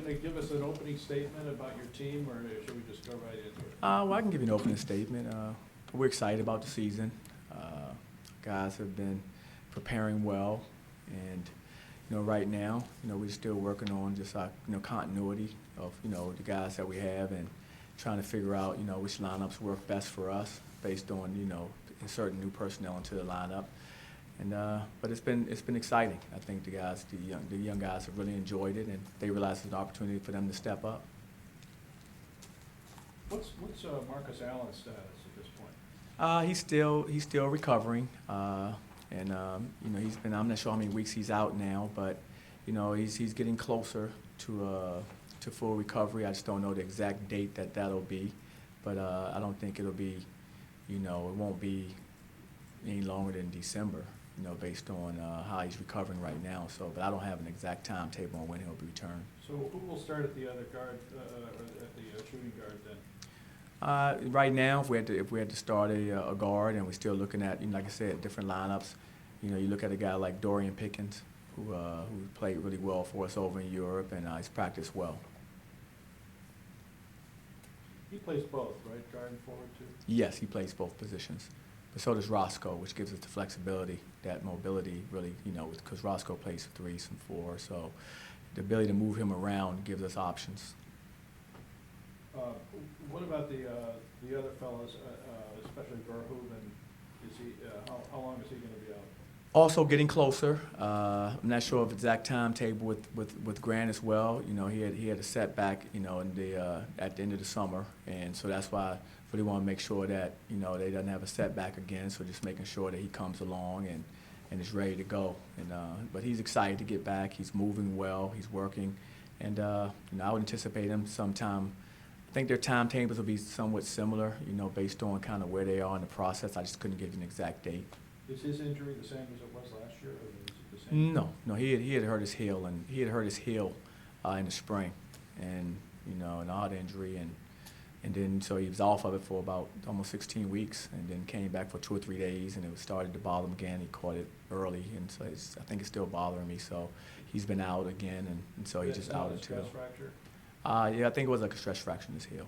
to give us an opening statement about your team, or should we just go right into it? Well, I can give you an opening statement. We're excited about the season. Guys have been preparing well, and right now, we're still working on just our continuity of the guys that we have, and trying to figure out which lineups work best for us based on inserting new personnel into the lineup. And but it's been exciting. I think the young guys have really enjoyed it, and they realize it's an opportunity for them to step up. What's Marcus Allen's status at this point? He's still recovering, and he's been. I'm not sure how many weeks he's out now, but he's getting closer to full recovery. I just don't know the exact date that'll be, but I don't think it'll be, it won't be any longer than December. Based on how he's recovering right now. So, but I don't have an exact timetable on when he'll be returned. So, who will start at the other guard, or at the shooting guard then? Right now, if we had to start a guard, and we're still looking at, like I said, different lineups. You look at a guy like Dorian Pickens, who played really well for us over in Europe, and he's practiced well. He plays both, right? Guard and forward too. Yes, he plays both positions. But so does Roscoe, which gives us the flexibility, that mobility, really, because Roscoe plays 3, some 4, so the ability to move him around gives us options. What about the other fellows, especially Verhoeven? Is he how long is he going to be out? Also getting closer. I'm not sure of exact timetable with Grant as well. He had a setback, in at the end of the summer, and so that's why I really want to make sure that they doesn't have a setback again. So just making sure that he comes along and is ready to go. And but he's excited to get back. He's moving well. He's working, and I would anticipate him sometime. I think their timetables will be somewhat similar, based on kind of where they are in the process. I just couldn't give you an exact date. Is his injury the same as it was last year, or is it the same? No, he had hurt his heel, and he had hurt his heel in the spring, and an odd injury, and then so he was off of it for about almost 16 weeks, and then came back for 2 or 3 days, and it started to bother him again. He caught it early, and so I think it's still bothering me. So he's been out again, and so he's just out until. Stress fracture? Yeah, I think it was like a stress fracture in his heel.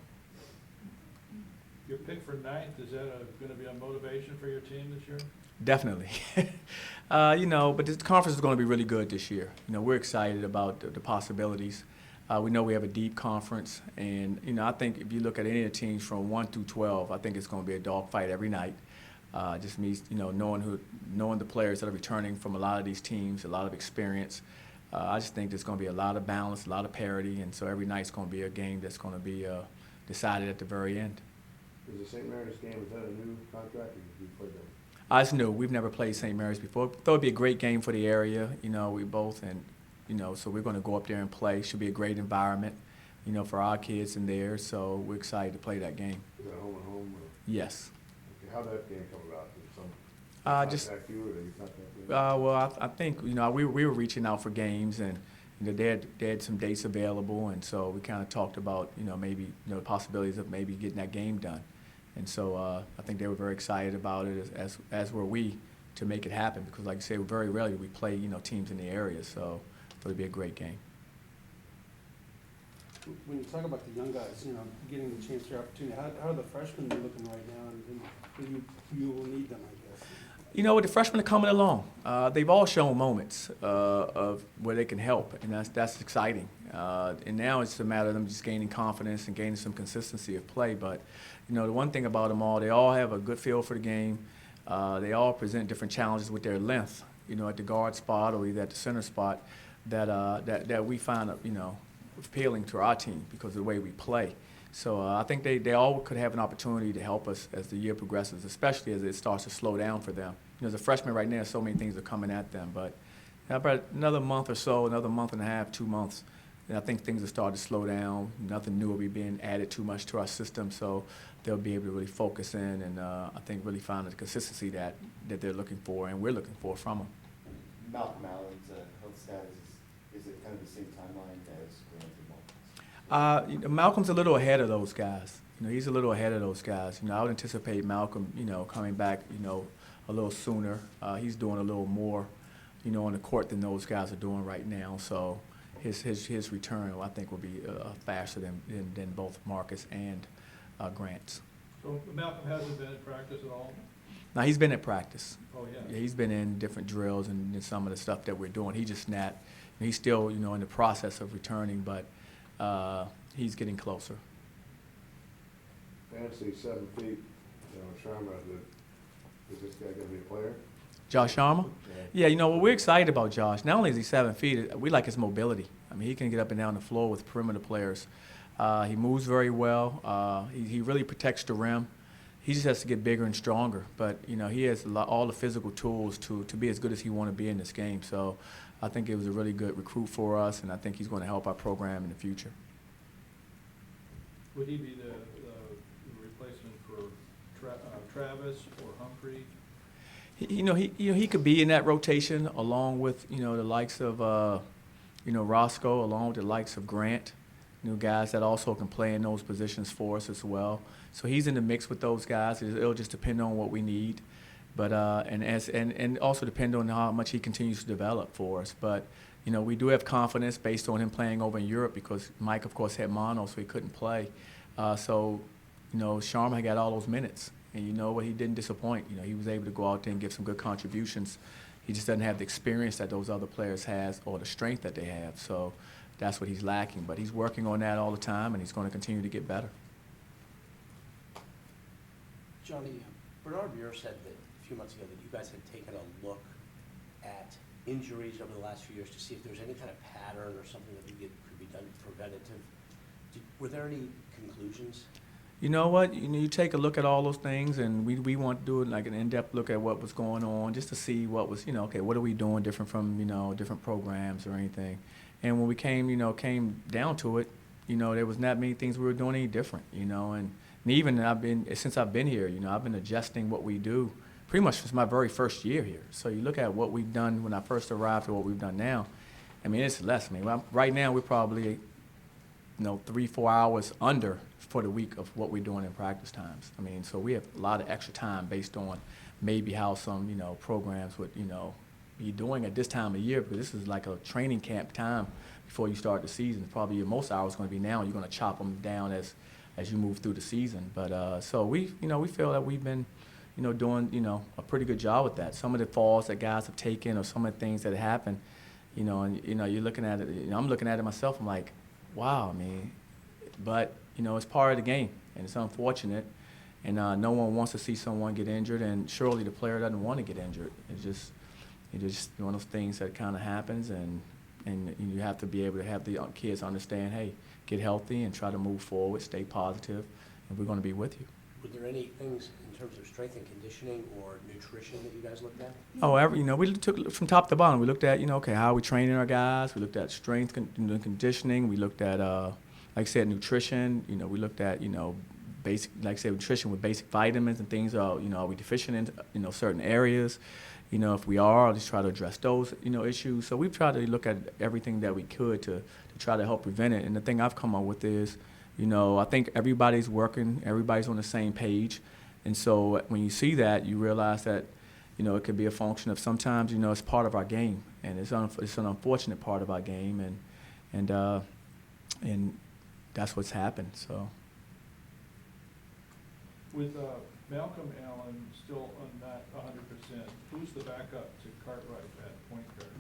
Your pick for 9th, is that going to be a motivation for your team this year? Definitely. But this conference is going to be really good this year. We're excited about the possibilities. We know we have a deep conference, and I think if you look at any of the teams from 1 through 12, I think it's going to be a dogfight every night. Just means knowing the players that are returning from a lot of these teams, a lot of experience. I just think there's going to be a lot of balance, a lot of parity, and so every night's going to be a game that's going to be decided at the very end. Is the St. Mary's game, is that a new contract, or did you play them? It's new. We've never played St. Mary's before. Thought it'd be a great game for the area. We both, and so we're going to go up there and play. Should be a great environment, for our kids and theirs. So we're excited to play that game. Is it a home and home? Or? Yes. Okay, how'd that game come about? Did someone contact you, or did you contact them? Well, I think we were reaching out for games, and they had some dates available, and so we kind of talked about maybe possibilities of maybe getting that game done. And so I think they were very excited about it, as were we, to make it happen. Because, like you say, very rarely we play teams in the area, so it'll be a great game. When you talk about the young guys, getting the chance, their opportunity, how are the freshmen looking right now? And you will need them, I guess. With the freshmen are coming along. They've all shown moments of where they can help, and that's exciting. And now it's a matter of them just gaining confidence and gaining some consistency of play. But the one thing about them all, they all have a good feel for the game. They all present different challenges with their length. At the guard spot or either at the center spot, that we find appealing to our team because of the way we play. So I think they all could have an opportunity to help us as the year progresses, especially as it starts to slow down for them. As a freshman right now, so many things are coming at them. But about another month or so, another month and a half, 2 months, and I think things will start to slow down. Nothing new will be being added too much to our system, so they'll be able to really focus in and I think really find the consistency that they're looking for and we're looking for from them. Malcolm Allen's health status, is it kind of the same timeline as Grant and Malcolm? Malcolm's a little ahead of those guys. He's a little ahead of those guys. I would anticipate Malcolm, coming back, a little sooner. He's doing a little more, on the court than those guys are doing right now. So, his return, I think, will be faster than both Marcus and Grant's. So Malcolm hasn't been in practice at all? Now, he's been at practice. Oh, yeah. He's been in different drills and some of the stuff that we're doing. He just snapped. He's still, in the process of returning, but he's getting closer. Fancy 7 feet, Sharma, is this guy gonna be a player? Josh Sharma? Yeah, well, we're excited about Josh. Not only is he 7 feet, we like his mobility. I mean, he can get up and down the floor with perimeter players. He moves very well. He really protects the rim. He just has to get bigger and stronger. But, he has all the physical tools to be as good as he want to be in this game. So I think it was a really good recruit for us, and I think he's going to help our program in the future. Would he be the replacement for Travis or Humphrey? He could be in that rotation along with, the likes of, Roscoe, along with the likes of Grant, guys that also can play in those positions for us as well. So he's in the mix with those guys. It'll just depend on what we need, but and also depend on how much he continues to develop for us. But we do have confidence based on him playing over in Europe because Mike, of course, had mono, so he couldn't play. So Sharma got all those minutes, and he didn't disappoint. He was able to go out there and give some good contributions. He just doesn't have the experience that those other players has or the strength that they have. So that's what he's lacking. But he's working on that all the time, and he's going to continue to get better. Johnny, Bernard Muir said that a few months ago that you guys had taken a look at injuries over the last few years to see if there was any kind of pattern or something that could be done preventative. Were there any conclusions? You know what? You take a look at all those things, and we want to do like an in-depth look at what was going on, just to see what was, okay, what are we doing different from, different programs or anything. And when we came down to it, there was not many things we were doing any different, and even since I've been here, I've been adjusting what we do pretty much since my very first year here. So you look at what we've done when I first arrived to what we've done now. I mean, it's less. Right now we're probably 3-4 hours under for the week of what we're doing in practice times. So we have a lot of extra time based on maybe how some programs would be doing at this time of year, because this is like a training camp time before you start the season. Probably your most hours going to be now. You're going to chop them down as you move through the season. But so we feel that we've been doing a pretty good job with that. Some of the falls that guys have taken or some of the things that happen, and you're looking at it. I'm looking at it myself. I'm like, wow. But it's part of the game, and it's unfortunate. And no one wants to see someone get injured, and surely the player doesn't want to get injured. It's just one of those things that kind of happens, and you have to be able to have the kids understand, hey, get healthy and try to move forward, stay positive, and we're going to be with you. Were there any things in terms of strength and conditioning or nutrition that you guys looked at? Oh, we took from top to bottom. We looked at, okay, how are we training our guys? We looked at strength conditioning. We looked at, like I said, nutrition. We looked at, basic, like I said, nutrition with basic vitamins and things. Are we deficient in, certain areas? If we are, I'll just try to address those, issues. So we've tried to look at everything that we could to try to help prevent it. And the thing I've come up with is, I think everybody's working, everybody's on the same page. And so when you see that, you realize that, it could be a function of sometimes, it's part of our game. And it's an unfortunate part of our game. And that's what's happened, so. With Malcolm Allen still not 100%, who's the backup to Cartwright at point guard?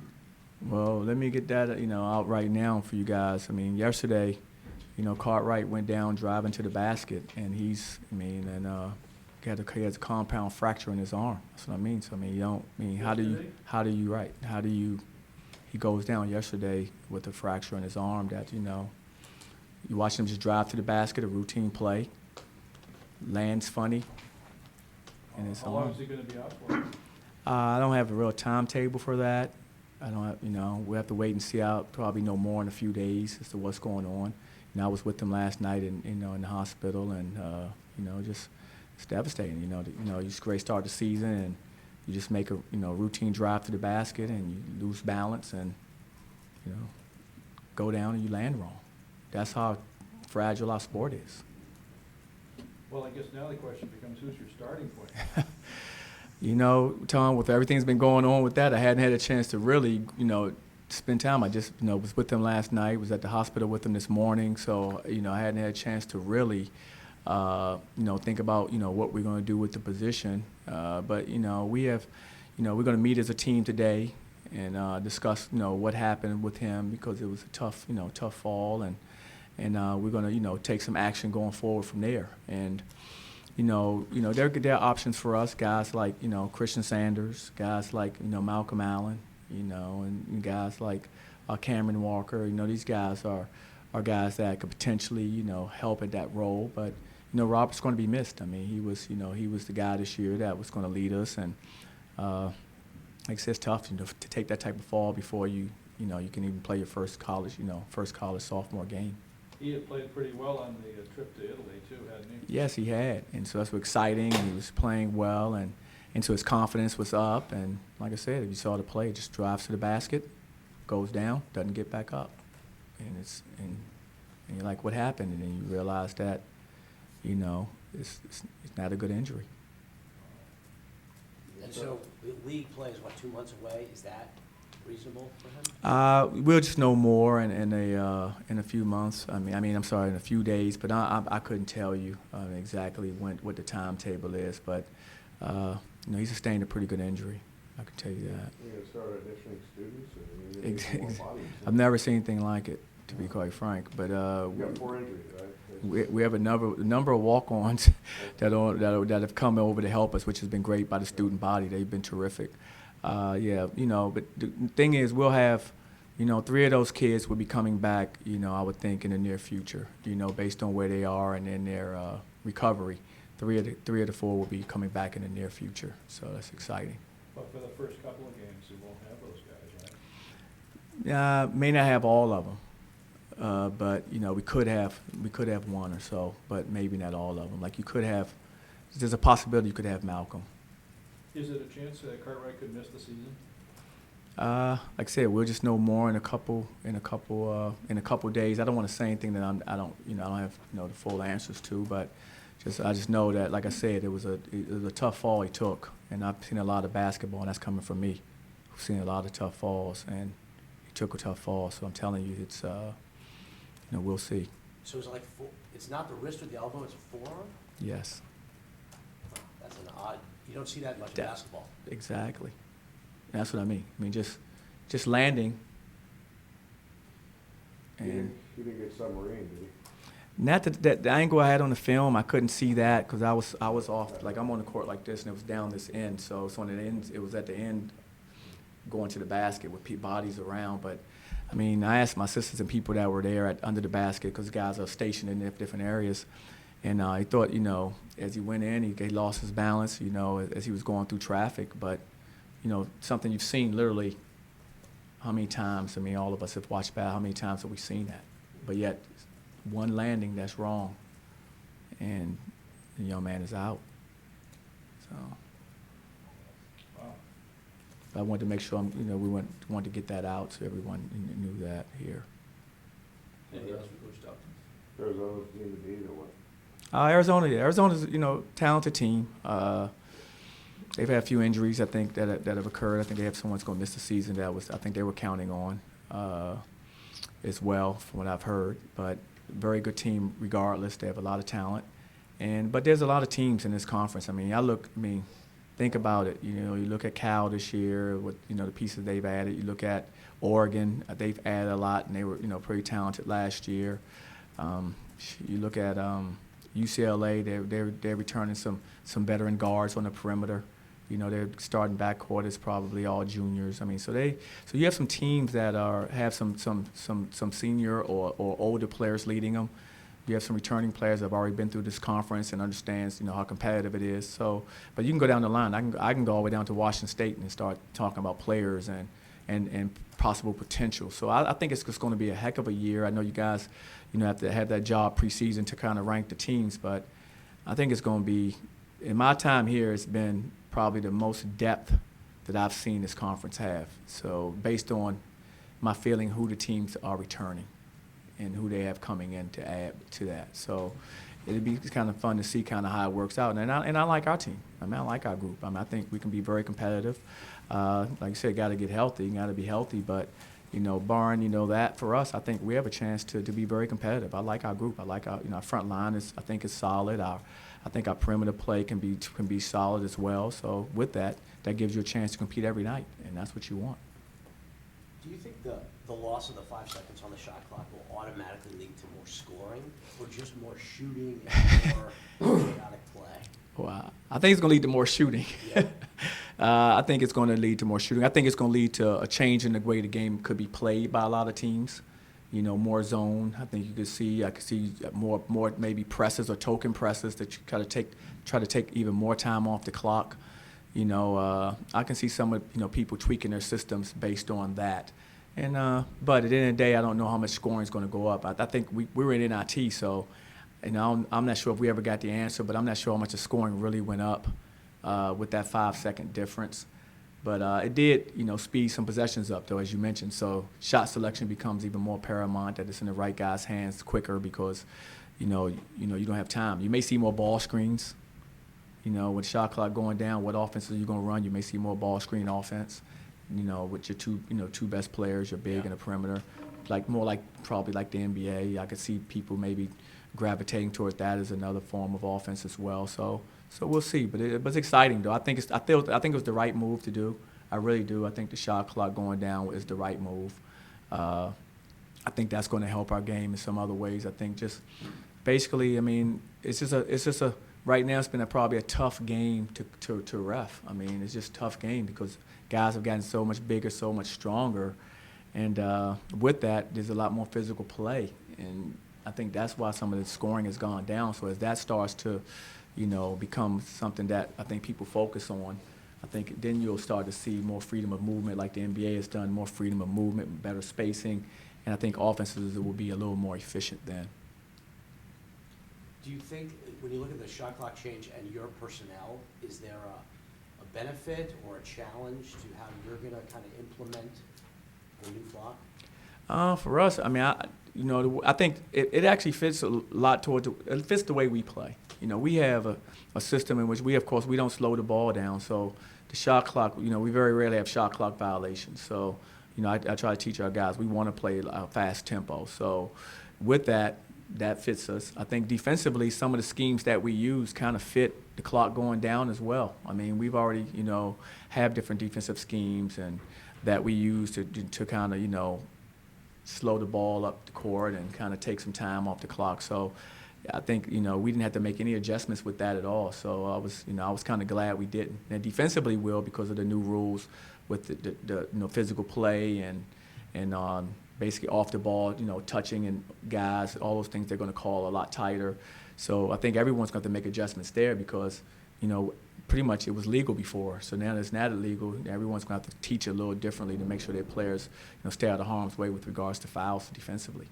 Well, let me get that, out right now for you guys. Yesterday, Cartwright went down driving to the basket, and he has a compound fracture in his arm. That's what I mean. So, he goes down yesterday with a fracture in his arm that, you watch him just drive to the basket, a routine play, lands funny. How long is he going to be out for? I don't have a real timetable for that. I don't have, we have to wait and see out. Probably know more in a few days as to what's going on. I was with him last night in the hospital, and just it's devastating. You just great start the season, and you just make a routine drive to the basket, and you lose balance, and go down and you land wrong. That's how fragile our sport is. Well, I guess now the question becomes, who's your starting point? Tom, with everything's been going on with that, I hadn't had a chance to really, spend time. I just, was with him last night, was at the hospital with him this morning, so, I hadn't had a chance to really, think about, what we're going to do with the position. But, we have, we're going to meet as a team today and discuss, what happened with him because it was a tough, tough fall, and we're going to, take some action going forward from there. And, there are options for us, guys like, Christian Sanders, guys like, Malcolm Allen, and guys like Cameron Walker. These guys are guys that could potentially, help at that role. But, Robert's going to be missed. I mean, he was the guy this year that was going to lead us. And like I said, it's tough, to take that type of fall before you can even play your first college sophomore game. He had played pretty well on the trip to Italy too, hadn't he? Yes, he had, and so that's exciting. And he was playing well, and so his confidence was up. And like I said, if you saw the play, it just drives to the basket, goes down, doesn't get back up, and you're like, what happened? And then you realize that, it's not a good injury. And so the league play is, what, 2 months away? Is that reasonable for him? We'll just know more in a few months. I'm sorry, in a few days. But I couldn't tell you exactly what the timetable is. But he sustained a pretty good injury. I can tell you that. You're going to start auditioning students, or you're going to get more bodies? I've never seen anything like it, to be quite frank. But You got 4 injuries, right? we have a number of walk-ons that have come over to help us, which has been great by the student body. They've been terrific. But the thing is, we'll have, 3 of those kids will be coming back, I would think in the near future, based on where they are and in their recovery. 3 of the 4 will be coming back in the near future, so that's exciting. But for the first couple of games, you won't have those guys, right? May not have all of them, but we could have 1 or so, but maybe not all of them. Like there's a possibility you could have Malcolm. Is it a chance that Cartwright could miss the season? Like I said, we'll just know more in a couple days. I don't want to say anything that I don't have the full answers to, but I just know that, like I said, it was a tough fall he took, and I've seen a lot of basketball, and that's coming from me. I've seen a lot of tough falls, and he took a tough fall. So I'm telling you, it's we'll see. So it's like, it's not the wrist or the elbow, it's a forearm? Yes. That's an odd, you don't see that much in That- basketball. Exactly. That's what I mean. Just landing. And He didn't get submarine, did he? not that the angle I had on the film, I couldn't see that because I was off. Like I'm on the court like this, and it was down this end. So it's on the end. It was at the end, going to the basket with bodies around. But I asked my sisters and people that were there under the basket because guys are stationed in different areas, and he thought, as he went in, he lost his balance, as he was going through traffic. But something you've seen literally. How many times? All of us have watched basketball. How many times have we seen that? But yet, one landing that's wrong, and the young man is out. So Wow. I wanted to make sure we wanted to get that out so everyone knew that here. Anything else for Coach Dawkins? Arizona's team to beat, or what? Arizona's talented team. They've had a few injuries, I think, that have occurred. I think they have someone that's going to miss the season I think they were counting on as well, from what I've heard. But very good team regardless. They have a lot of talent. But there's a lot of teams in this conference. Think about it. You look at Cal this year with, the pieces they've added. You look at Oregon, they've added a lot, and they were, pretty talented last year. You look at UCLA, they're returning some veteran guards on the perimeter. Their starting backcourt is probably all juniors. So you have some teams that have some senior or older players leading them. You have some returning players that have already been through this conference and understands, how competitive it is. So, but you can go down the line. I can go all the way down to Washington State and start talking about players and possible potential. So I think it's just going to be a heck of a year. I know you guys, have to have that job preseason to kind of rank the teams, but I think it's going to be, in my time here, it's been probably the most depth that I've seen this conference have. So based on my feeling who the teams are returning and who they have coming in to add to that. So it'd be kind of fun to see kind of how it works out. And I like our team. I like our group. I think we can be very competitive. Like I said, got to get healthy. Got to be healthy. But, Barring, that for us, I think we have a chance to be very competitive. I like our group. I like our front line I think is solid. I think our perimeter play can be solid as well. So with that gives you a chance to compete every night, and that's what you want. Do you think the loss of the 5 seconds on the shot clock will automatically lead to more scoring, or just more shooting and more chaotic play? Well, I think it's going to lead to more shooting. Yeah. I think it's going to lead to more shooting. I think it's going to lead to a change in the way the game could be played by a lot of teams. More zone. I think I could see more maybe presses or token presses that you try to take even more time off the clock. I can see some of people tweaking their systems based on that. And but at the end of the day, I don't know how much scoring is going to go up. I think we were in NIT, so I'm not sure if we ever got the answer, but I'm not sure how much the scoring really went up with that 5-second difference. But it did, speed some possessions up, though, as you mentioned. So shot selection becomes even more paramount, that it's in the right guy's hands quicker because, you don't have time. You may see more ball screens. With shot clock going down, what offenses are you going to run? You may see more ball screen offense. With your two best players, your big and a perimeter, probably like the NBA. I could see people maybe gravitating towards that as another form of offense as well. So we'll see. But it's exciting though. I think it was the right move to do. I really do. I think the shot clock going down is the right move. I think that's going to help our game in some other ways. I think just basically, it's just a right now it's been probably a tough game to ref. It's just a tough game because guys have gotten so much bigger, so much stronger, and with that, there's a lot more physical play, and I think that's why some of the scoring has gone down. So as that starts to, become something that I think people focus on, I think then you'll start to see more freedom of movement, like the NBA has done, more freedom of movement, better spacing, and I think offenses will be a little more efficient then. Do you think, when you look at the shot clock change and your personnel, is there a benefit or a challenge to how you're going to kind of implement the new clock? For us, I think it actually fits a lot it fits the way we play. We have a system in which we don't slow the ball down. So the shot clock, we very rarely have shot clock violations. So, I try to teach our guys, we want to play a fast tempo. So with that fits us. I think defensively, some of the schemes that we use kind of fit the clock going down as well. We've already, have different defensive schemes and that we use to kind of, slow the ball up the court and kind of take some time off the clock. So I think, we didn't have to make any adjustments with that at all. So I was kind of glad we didn't. And defensively, because of the new rules with the physical play and basically off the ball, touching and guys, all those things they're going to call a lot tighter. So I think everyone's going to make adjustments there because, pretty much it was legal before. So now that it's not illegal, everyone's going to have to teach a little differently to make sure their players, stay out of harm's way with regards to fouls defensively.